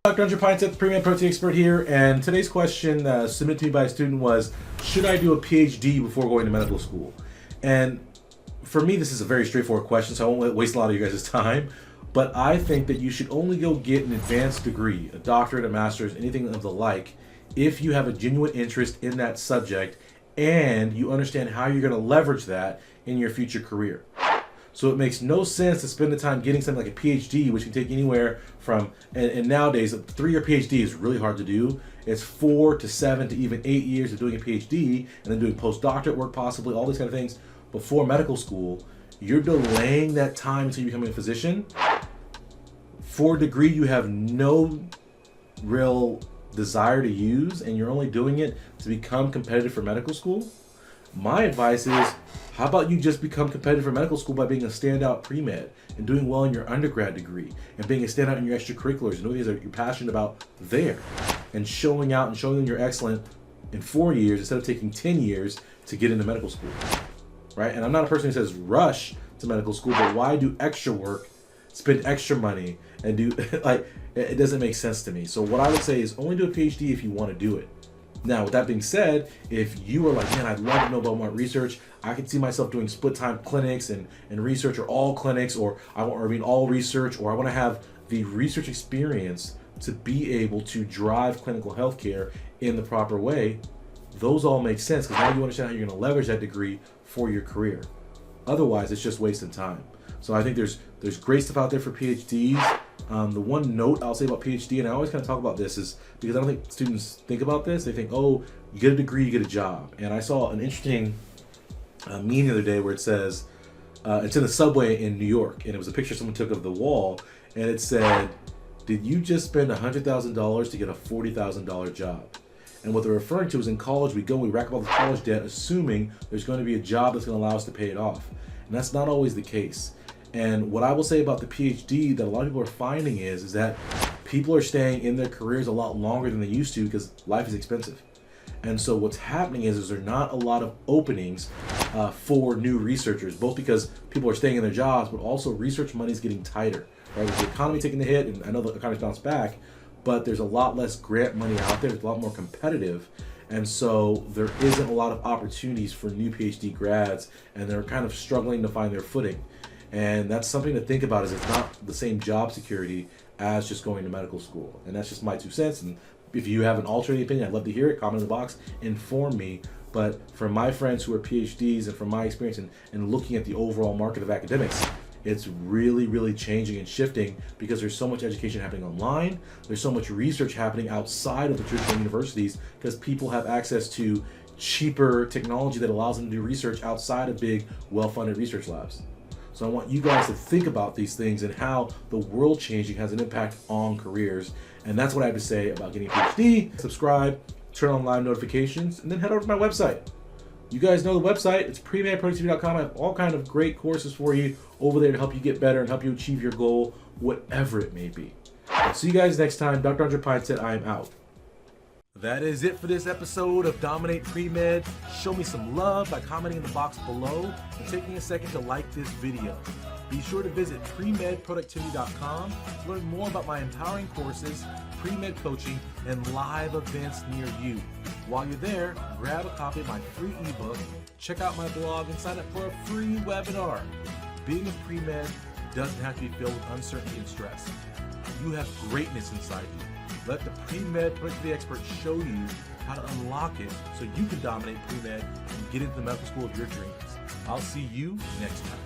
Dr. Andrew Pinesett, the Premed protein expert here, and today's question submitted to me by a student was, should I do a PhD before going to medical school? And for me, this is a very straightforward question, so I won't waste a lot of you guys' time, but I think that you should only go get an advanced degree, a doctorate, a master's, anything of the like, if you have a genuine interest in that subject and you understand how you're going to leverage that in your future career. So it makes no sense to spend the time getting something like a PhD, which can take anywhere from, and nowadays a 3-year PhD is really hard to do. It's 4 to 7 to even 8 years of doing a PhD and then doing postdoctorate work possibly, all these kind of things before medical school. You're delaying that time until you're becoming a physician. For a degree you have no real desire to use and you're only doing it to become competitive for medical school. My advice is, how about you just become competitive for medical school by being a standout pre-med and doing well in your undergrad degree and being a standout in your extracurriculars and doing things that you're passionate about there and showing out and showing them you're excellent in 4 years instead of taking 10 years to get into medical school, right? And I'm not a person who says rush to medical school, but why do extra work, spend extra money, and do, like, it doesn't make sense to me. So what I would say is only do a PhD if you want to do it. Now, with that being said, if you are like, man, I'd love to know about my research, I can see myself doing split time clinics and research, or all clinics, or all research, or I want to have the research experience to be able to drive clinical healthcare in the proper way, those all make sense because now you understand how you're going to leverage that degree for your career. Otherwise, it's just wasting time. So I think there's great stuff out there for PhDs. The one note I'll say about PhD, and I always kind of talk about this, is because I don't think students think about this. They think, oh, you get a degree, you get a job. And I saw an interesting meme the other day where it says, it's in the subway in New York, and it was a picture someone took of the wall, and it said, did you just spend $100,000 to get a $40,000 job? And what they're referring to is in college, we rack up all the college debt assuming there's going to be a job that's going to allow us to pay it off. And that's not always the case. And what I will say about the PhD that a lot of people are finding is that people are staying in their careers a lot longer than they used to because life is expensive. And so what's happening is there are not a lot of openings for new researchers, both because people are staying in their jobs, but also research money is getting tighter. Right? With the economy taking the hit, and I know the economy's bounced back, but there's a lot less grant money out there. It's a lot more competitive. And so there isn't a lot of opportunities for new PhD grads, and they're kind of struggling to find their footing. And that's something to think about, is it's not the same job security as just going to medical school. And that's just my 2 cents. And if you have an alternate opinion, I'd love to hear it. Comment in the box, inform me. But from my friends who are PhDs and from my experience and looking at the overall market of academics, it's really, really changing and shifting because there's so much education happening online. There's so much research happening outside of the traditional universities because people have access to cheaper technology that allows them to do research outside of big, well-funded research labs. So I want you guys to think about these things and how the world changing has an impact on careers. And that's what I have to say about getting a PhD. Subscribe, turn on live notifications, and then head over to my website. You guys know the website. It's premedproductivity.com. I have all kinds of great courses for you over there to help you get better and help you achieve your goal, whatever it may be. I'll see you guys next time. Dr. Andrew Pinesett, I am out. That is it for this episode of Dominate Pre-Med. Show me some love by commenting in the box below and taking a second to like this video. Be sure to visit premedproductivity.com to learn more about my empowering courses, pre-med coaching, and live events near you. While you're there, grab a copy of my free ebook, check out my blog, and sign up for a free webinar. Being a pre-med doesn't have to be filled with uncertainty and stress. You have greatness inside you. Let the Premed productivity expert show you how to unlock it so you can dominate pre-med and get into the medical school of your dreams. I'll see you next time.